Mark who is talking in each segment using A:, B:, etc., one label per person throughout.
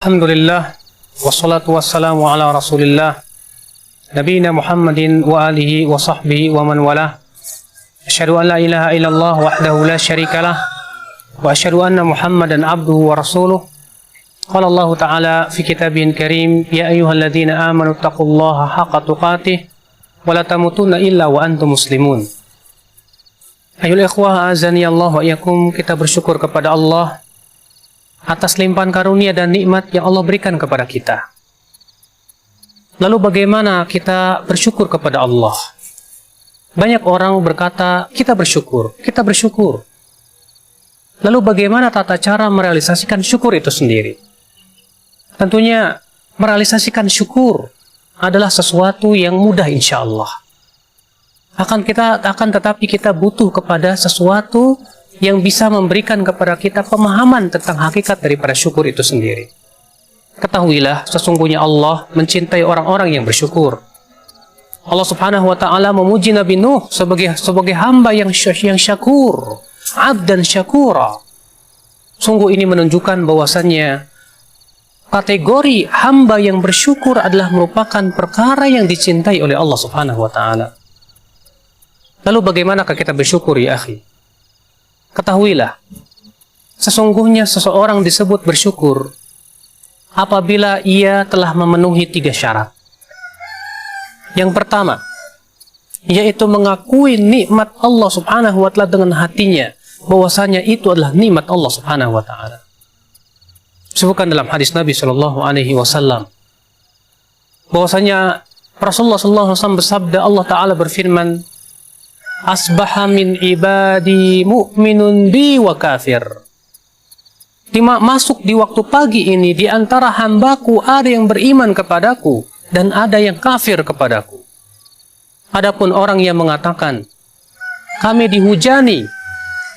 A: Alhamdulillah, wassalatu wassalamu ala rasulillah, nabiyina Muhammadin wa alihi wa sahbihi wa man walah. Asyhadu an la ilaha illallah wahdahu la syarikalah, wa asyhadu anna Muhammadan abduhu wa rasuluh. Qala Allah Ta'ala fi kitabihil karim, ya ayyuhalladzina amanu taqullaha haqqa tuqatih wa la tamutunna illa wa antum muslimun. Ayyuhal ikhwah azani Allah wa iyyakum, kita bersyukur kepada Allah atas limpahan karunia dan nikmat yang Allah berikan kepada kita. Lalu bagaimana kita bersyukur kepada Allah? Banyak orang berkata, kita bersyukur, kita bersyukur. Lalu bagaimana tata cara merealisasikan syukur itu sendiri? Tentunya merealisasikan syukur adalah sesuatu yang mudah insya Allah. Tetapi kita butuh kepada sesuatu yang bisa memberikan kepada kita pemahaman tentang hakikat daripada syukur itu sendiri. Ketahuilah, sesungguhnya Allah mencintai orang-orang yang bersyukur. Allah Subhanahu wa Ta'ala memuji Nabi Nuh sebagai hamba yang syakur, abdan syakura. Sungguh ini menunjukkan bahwasannya kategori hamba yang bersyukur adalah merupakan perkara yang dicintai oleh Allah Subhanahu wa Ta'ala. Lalu bagaimanakah kita bersyukur, ya akhi? Ketahuilah, sesungguhnya seseorang disebut bersyukur apabila ia telah memenuhi 3 syarat. Yang pertama, yaitu mengakui nikmat Allah Subhanahu wa Ta'ala dengan hatinya, bahwasanya itu adalah nikmat Allah Subhanahu wa Ta'ala. Disebutkan dalam hadis Nabi Shallallahu Alaihi Wasallam bahwasanya Rasulullah Shallallahu Alaihi Wasallam bersabda, Allah Ta'ala berfirman, asbaha min ibadi mu'minun bi wa kafir. Masuk di waktu pagi ini, di antara hambaku ada yang beriman kepadaku dan ada yang kafir kepadaku. Adapun orang yang mengatakan, kami dihujani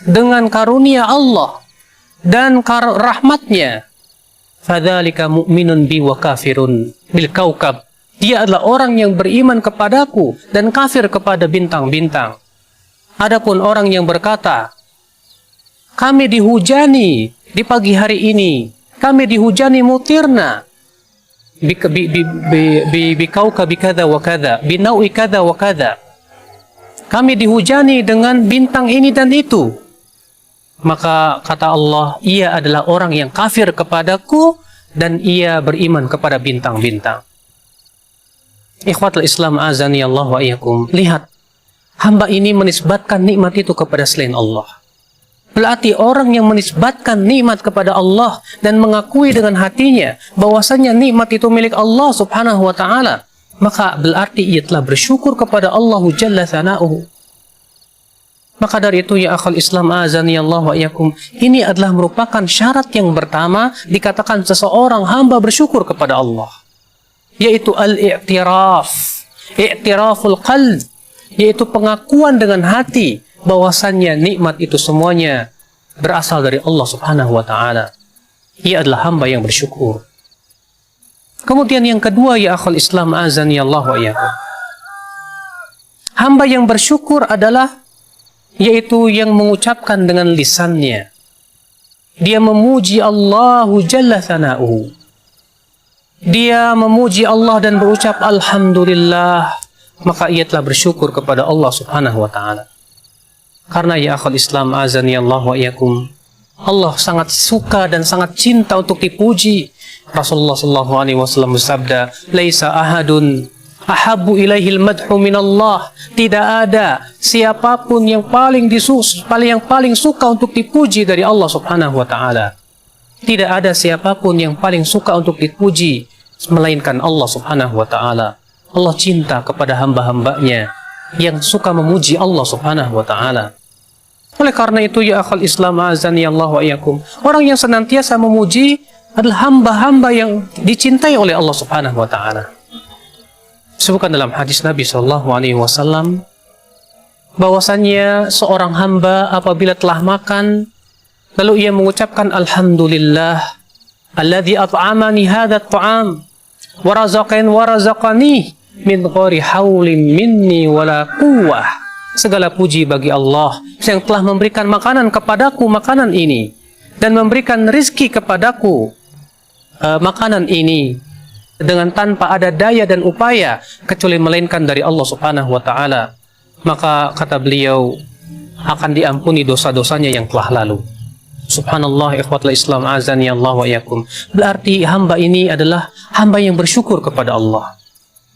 A: dengan karunia Allah dan rahmatnya, fadzalika mu'minun bi wa kafirun bil kaukab. Dia adalah orang yang beriman kepadaku dan kafir kepada bintang-bintang. Adapun orang yang berkata, kami dihujani di pagi hari ini, kami dihujani mutirna bikauka bikada wa kada, binaui kada wa kada, kami dihujani dengan bintang ini dan itu, maka kata Allah, ia adalah orang yang kafir kepadaku dan ia beriman kepada bintang-bintang. Ikhwatul Islam azani Allah wa iyyakum, lihat, hamba ini menisbatkan nikmat itu kepada selain Allah. Berarti orang yang menisbatkan nikmat kepada Allah dan mengakui dengan hatinya bahwasanya nikmat itu milik Allah Subhanahu wa Ta'ala, maka berarti ia telah bersyukur kepada Allah Jalla Thana'uhu. Maka dari itu, ya akhal Islam azani Allah wa iyyakum, ini adalah merupakan syarat yang pertama dikatakan seseorang hamba bersyukur kepada Allah, yaitu al-i'tiraf, i'tiraful qalb, yaitu pengakuan dengan hati bahwasannya nikmat itu semuanya berasal dari Allah Subhanahu wa Ta'ala. Ia adalah hamba yang bersyukur. Kemudian yang kedua, ya akhul Islam azani Allah wa iyyakum, hamba yang bersyukur adalah yaitu yang mengucapkan dengan lisannya, dia memuji Allah Jalla Thana'uhu, dia memuji Allah dan berucap alhamdulillah, maka ia telah bersyukur kepada Allah Subhanahu wa Ta'ala. Karena ya akhul Islam azani Allah wa iyyakum, Allah sangat suka dan sangat cinta untuk dipuji. Rasulullah sallallahu alaihi wasallam bersabda, laisa ahadun ahabbu ilaihil madhu min Allah. Tidak ada siapapun yang paling suka untuk dipuji dari Allah Subhanahu wa Ta'ala. Tidak ada siapapun yang paling suka untuk dipuji melainkan Allah Subhanahu wa Ta'ala. Allah cinta kepada hamba-hambanya yang suka memuji Allah Subhanahu wa Ta'ala. Oleh karena itu, ya akhal Islam azani Allah wa iyyakum, orang yang senantiasa memuji adalah hamba-hamba yang dicintai oleh Allah Subhanahu wa Ta'ala. Disebutkan dalam hadis Nabi sallallahu alaihi wasallam bahwasannya seorang hamba apabila telah makan lalu ia mengucapkan alhamdulillah alladzi at'amani hadzal ta'am wa razaqani min ghairi haulin minni wala quwwah. Segala puji bagi Allah yang telah memberikan makanan kepadaku makanan ini dan memberikan rizki kepadaku makanan ini dengan tanpa ada daya dan upaya kecuali melainkan dari Allah Subhanahu wa taala, maka kata beliau akan diampuni dosa-dosanya yang telah lalu. Subhanallah, ikhwatul Islam azani Allah wa iyyakum. Berarti hamba ini adalah hamba yang bersyukur kepada Allah.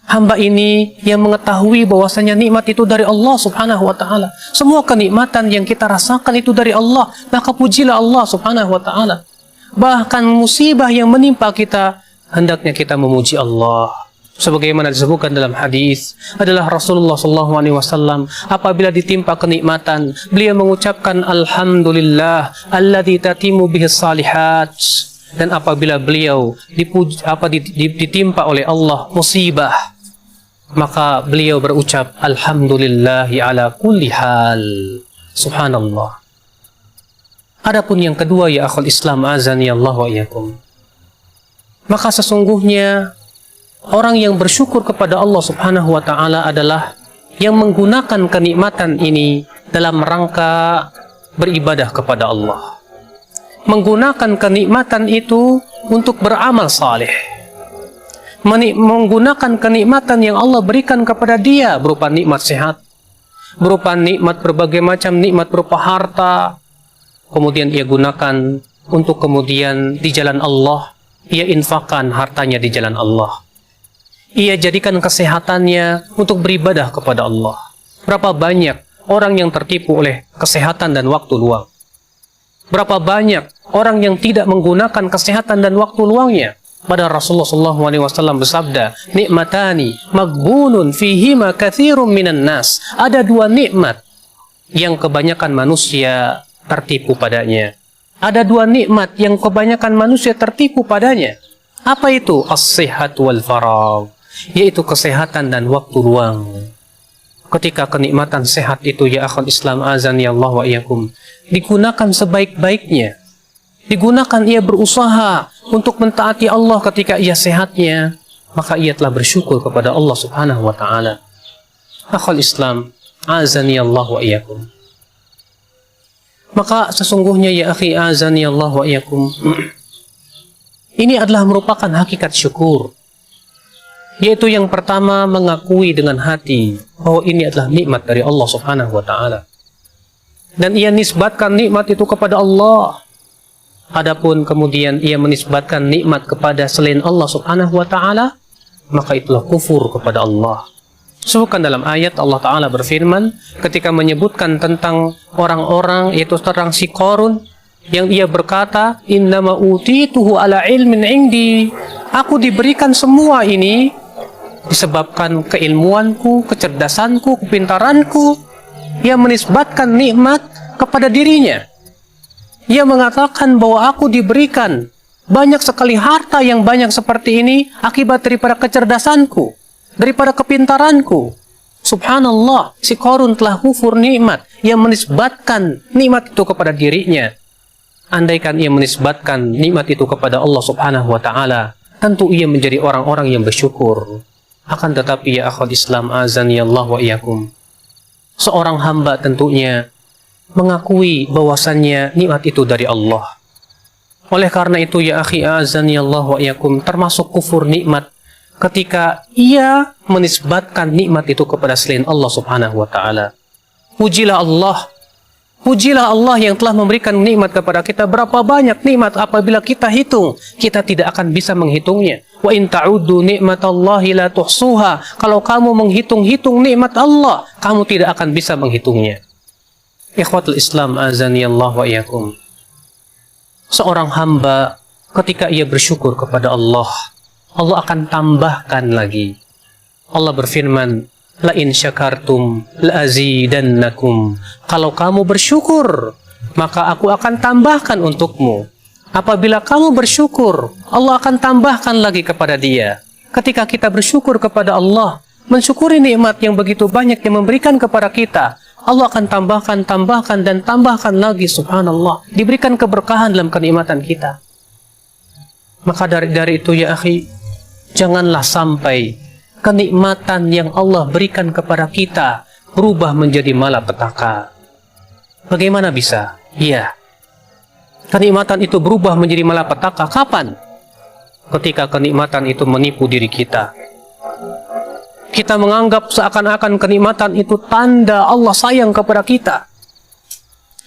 A: Hamba ini yang mengetahui bahwasanya nikmat itu dari Allah Subhanahu wa taala. Semua kenikmatan yang kita rasakan itu dari Allah, maka pujilah Allah Subhanahu wa taala. Bahkan musibah yang menimpa kita, hendaknya kita memuji Allah. Sebagaimana disebutkan dalam hadis adalah Rasulullah SAW apabila ditimpa kenikmatan, beliau mengucapkan alhamdulillah alladzi tatimu bihis salihat. Dan apabila beliau ditimpa oleh Allah musibah, maka beliau berucap alhamdulillahi ala kulli hal. Subhanallah. Adapun yang kedua, ya akhul Islam azani Allah wa iyyakum, maka sesungguhnya orang yang bersyukur kepada Allah Subhanahu wa taala adalah yang menggunakan kenikmatan ini dalam rangka beribadah kepada Allah. Menggunakan kenikmatan itu untuk beramal saleh. Menggunakan kenikmatan yang Allah berikan kepada dia berupa nikmat sehat, berupa nikmat berbagai macam nikmat berupa harta, kemudian ia gunakan untuk kemudian di jalan Allah, ia infakkan hartanya di jalan Allah. Ia jadikan kesehatannya untuk beribadah kepada Allah. Berapa banyak orang yang tertipu oleh kesehatan dan waktu luang? Berapa banyak orang yang tidak menggunakan kesehatan dan waktu luangnya? Pada Rasulullah SAW bersabda, nikmatani maghbunun fihima katsirun minan nas. Ada dua nikmat yang kebanyakan manusia tertipu padanya. Ada dua nikmat yang kebanyakan manusia tertipu padanya. Apa itu? As-sihat wal faragh, yaitu kesehatan dan waktu luang. Ketika kenikmatan sehat itu, ya akhul Islam azani Allah wa iyyakum, digunakan sebaik-baiknya, digunakan ia berusaha untuk mentaati Allah ketika ia sehatnya, maka ia telah bersyukur kepada Allah Subhanahu wa taala. Akhul Islam azani Allah wa iyyakum, maka sesungguhnya ya akhi azani Allah wa iyyakum, ini adalah merupakan hakikat syukur. Yaitu yang pertama, mengakui dengan hati bahwa ini adalah nikmat dari Allah Subhanahu wa taala. Dan ia nisbatkan nikmat itu kepada Allah. Adapun kemudian ia menisbatkan nikmat kepada selain Allah Subhanahu wa taala, maka itulah kufur kepada Allah. Sebutkan dalam ayat Allah taala berfirman ketika menyebutkan tentang orang-orang, yaitu tentang si Qarun, yang ia berkata, innama utituhu ala ilmin indi. Aku diberikan semua ini disebabkan keilmuanku, kecerdasanku, kepintaranku. Ia menisbatkan nikmat kepada dirinya. Ia mengatakan bahwa aku diberikan banyak sekali harta yang banyak seperti ini akibat daripada kecerdasanku, daripada kepintaranku. Subhanallah, si Qarun telah kufur nikmat. Ia menisbatkan nikmat itu kepada dirinya. Andaikan ia menisbatkan nikmat itu kepada Allah Subhanahu wa taala, tentu ia menjadi orang-orang yang bersyukur. Akan tetapi ya akhwat Islam azani Allah wa iyyakum, seorang hamba tentunya mengakui bahwasannya nikmat itu dari Allah. Oleh karena itu ya akhi azani Allah wa iyyakum, termasuk kufur nikmat ketika ia menisbatkan nikmat itu kepada selain Allah Subhanahu wa taala. Pujilah Allah. Pujilah Allah yang telah memberikan nikmat kepada kita. Berapa banyak nikmat apabila kita hitung, kita tidak akan bisa menghitungnya. Wa in ta'uddu ni'matallahi la tuhsuha. Kalau kamu menghitung-hitung nikmat Allah, kamu tidak akan bisa menghitungnya. Ikhwatul Islam azani Allah wa iyyakum, seorang hamba ketika ia bersyukur kepada Allah, Allah akan tambahkan lagi. Allah berfirman, la in syakartum la azidannakum. Kalau kamu bersyukur, maka aku akan tambahkan untukmu. Apabila kamu bersyukur, Allah akan tambahkan lagi kepada dia. Ketika kita bersyukur kepada Allah, mensyukuri nikmat yang begitu banyak yang memberikan kepada kita, Allah akan tambahkan dan tambahkan lagi. Subhanallah, diberikan keberkahan dalam kenikmatan kita. Maka dari itu ya akhi, janganlah sampai kenikmatan yang Allah berikan kepada kita berubah menjadi malapetaka. Bagaimana bisa? Iya, kenikmatan itu berubah menjadi malapetaka. Kapan? ketika kenikmatan itu menipu diri kita. Kita menganggap seakan-akan kenikmatan itu tanda Allah sayang kepada kita.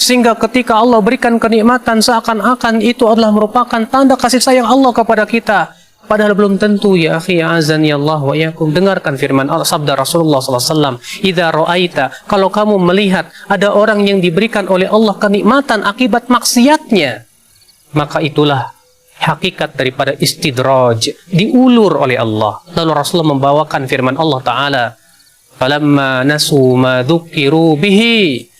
A: Sehingga ketika Allah berikan kenikmatan seakan-akan itu adalah merupakan tanda kasih sayang Allah kepada kita. Padahal belum tentu, ya akhi, azani Allah wa iyyakum. Dengarkan firman Allah, sabda Rasulullah SAW. Idza ra'aita, kalau kamu melihat ada orang yang diberikan oleh Allah kenikmatan akibat maksiatnya, maka itulah hakikat daripada istidraj, diulur oleh Allah. Lalu Rasulullah membawakan firman Allah Ta'ala, falamma nasu ma dzukiru bihi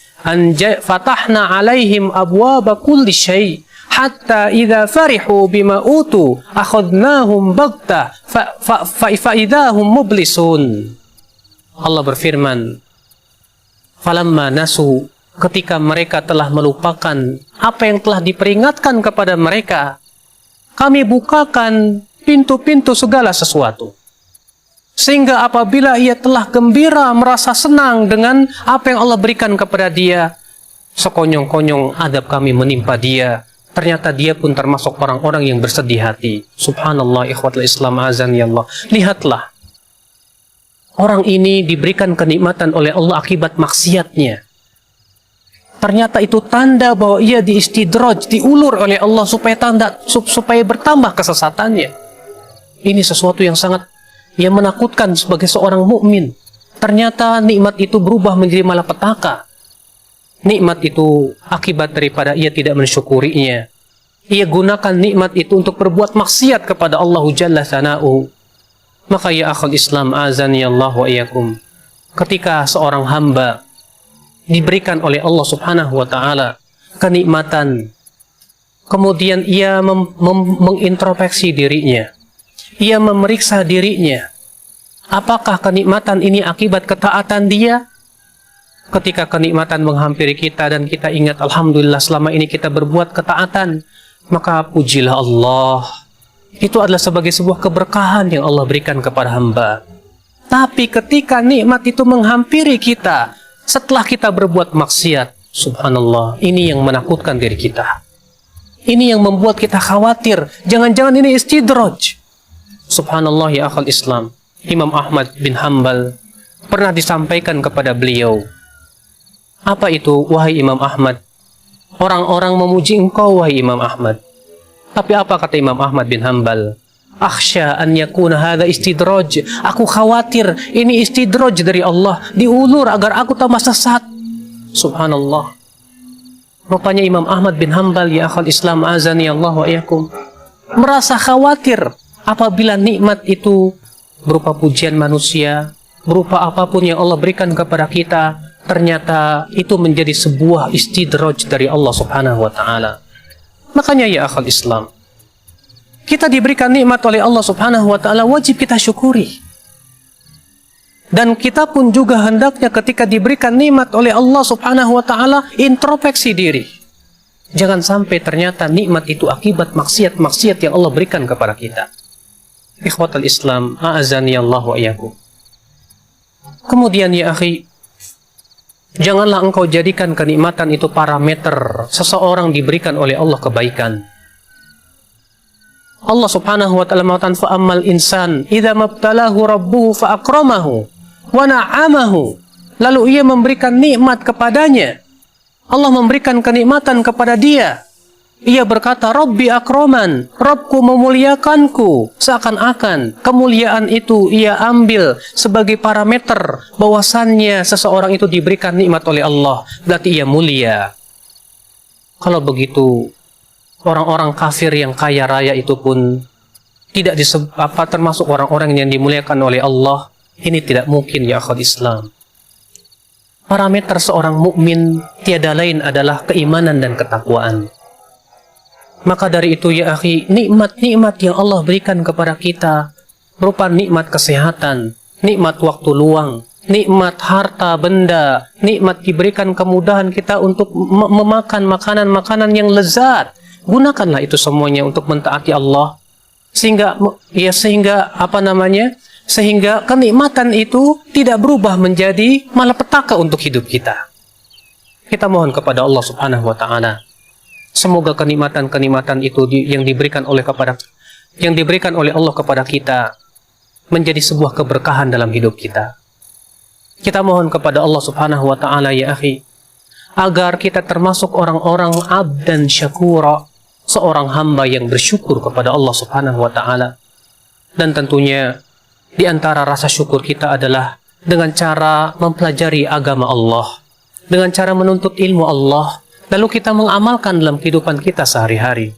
A: fatahna alaihim abwaba kulli syai' hatta idza farihu bima utu akhadnahum baghtah fa idahum mublisun. Allah berfirman, falamma nasu, ketika mereka telah melupakan apa yang telah diperingatkan kepada mereka, kami bukakan pintu-pintu segala sesuatu. Sehingga apabila ia telah gembira, merasa senang dengan apa yang Allah berikan kepada dia, sekonyong-konyong adab kami menimpa dia. Ternyata dia pun termasuk orang-orang yang bersedih hati. Subhanallah, ikhwatul Islam, azani Allah. Lihatlah, orang ini diberikan kenikmatan oleh Allah akibat maksiatnya. Ternyata itu tanda bahwa ia diistidraj, diulur oleh Allah supaya bertambah kesesatannya. Ini sesuatu yang sangat menakutkan sebagai seorang mukmin. Ternyata nikmat itu berubah menjadi malapetaka. Nikmat itu akibat daripada ia tidak mensyukurinya. Ia gunakan nikmat itu untuk berbuat maksiat kepada Allah Jalla Sana'u. Maka ya akhul Islam, azani Allah wa iyyakum, ketika seorang hamba diberikan oleh Allah Subhanahu wa Ta'ala kenikmatan, kemudian ia mengintrospeksi dirinya, ia memeriksa dirinya, apakah kenikmatan ini akibat ketaatan dia? Ketika kenikmatan menghampiri kita dan kita ingat, alhamdulillah selama ini kita berbuat ketaatan, maka pujilah Allah. Itu adalah sebagai sebuah keberkahan yang Allah berikan kepada hamba. Tapi ketika nikmat itu menghampiri kita setelah kita berbuat maksiat, subhanallah, ini yang menakutkan diri kita. Ini yang membuat kita khawatir, jangan-jangan ini istidraj. Subhanallah, ya akhal Islam, Imam Ahmad bin Hanbal pernah disampaikan kepada beliau, apa itu, wahai Imam Ahmad? Orang-orang memuji engkau, wahai Imam Ahmad. Tapi apa kata Imam Ahmad bin Hanbal? Akhsha an yakuna hadha istidraj. Aku khawatir ini istidraj dari Allah, diulur agar aku tambah sesat. Subhanallah. Rupanya Imam Ahmad bin Hanbal, ya akhal Islam, azani Allah wa iyyakum, merasa khawatir apabila nikmat itu berupa pujian manusia, berupa apapun yang Allah berikan kepada kita, ternyata itu menjadi sebuah istidraj dari Allah Subhanahu wa Ta'ala. Makanya ya akhal Islam, kita diberikan nikmat oleh Allah Subhanahu wa Ta'ala, wajib kita syukuri. Dan kita pun juga hendaknya ketika diberikan nikmat oleh Allah Subhanahu wa Ta'ala, introspeksi diri. Jangan sampai ternyata nikmat itu akibat maksiat-maksiat yang Allah berikan kepada kita. Ikhwatul Islam, a'azani Allah wa iyyakum. Kemudian ya akhi, janganlah engkau jadikan kenikmatan itu parameter seseorang diberikan oleh Allah kebaikan. Allah Subhanahu wa Ta'ala mengatakan, fa'ammal insan idza mabtalahu rabbuhu fa'akramahu wa na'amahu. Lalu ia memberikan nikmat kepadanya. Allah memberikan kenikmatan kepada dia. Ia berkata, Rabbi akroman, Rabbku memuliakanku. Seakan-akan kemuliaan itu ia ambil sebagai parameter bahwasannya seseorang itu diberikan nikmat oleh Allah, berarti ia mulia. Kalau begitu, orang-orang kafir yang kaya raya itu pun tidak termasuk orang-orang yang dimuliakan oleh Allah. Ini tidak mungkin, ya akhwat Islam. Parameter seorang mukmin tiada lain adalah keimanan dan ketakwaan. Maka dari itu ya akhi, nikmat-nikmat yang Allah berikan kepada kita berupa nikmat kesehatan, nikmat waktu luang, nikmat harta benda, nikmat diberikan kemudahan kita untuk memakan makanan-makanan yang lezat. Gunakanlah itu semuanya untuk mentaati Allah, sehingga kenikmatan itu tidak berubah menjadi malapetaka untuk hidup kita. Kita mohon kepada Allah Subhanahu wa Ta'ala, semoga kenikmatan-kenikmatan itu yang diberikan oleh yang diberikan oleh Allah kepada kita menjadi sebuah keberkahan dalam hidup kita. Kita mohon kepada Allah Subhanahu wa Ta'ala, ya akhi, agar kita termasuk orang-orang abdan syakura, seorang hamba yang bersyukur kepada Allah Subhanahu wa Ta'ala. Dan tentunya di antara rasa syukur kita adalah dengan cara mempelajari agama Allah, dengan cara menuntut ilmu Allah, lalu kita mengamalkan dalam kehidupan kita sehari-hari.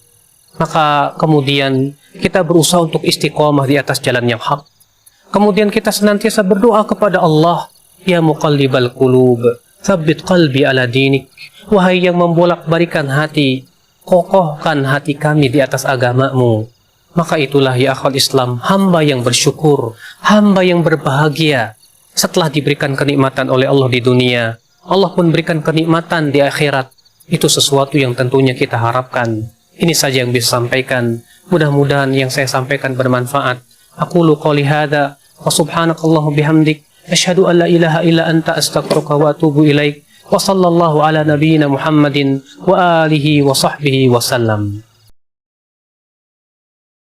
A: Maka kemudian kita berusaha untuk istiqomah di atas jalan yang hak. Kemudian kita senantiasa berdoa kepada Allah, ya muqallibal qulub, tsabbit qalbi ala dinik. Wahai yang membolak-balikan hati, kokohkan hati kami di atas agamamu. Maka itulah ya akhwal Islam, hamba yang bersyukur, hamba yang berbahagia setelah diberikan kenikmatan oleh Allah di dunia. Allah pun berikan kenikmatan di akhirat. Itu sesuatu yang tentunya kita harapkan. Ini saja yang bisa sampaikan. Mudah-mudahan yang saya sampaikan bermanfaat. Aqulu qouli hadza wa subhanakallahu bihamdik asyhadu an la ilaha illa anta astaghfiruka wa atubu ilaik. Wa sallallahu ala nabiyyina Muhammadin wa alihi wa sahbihi wa sallam.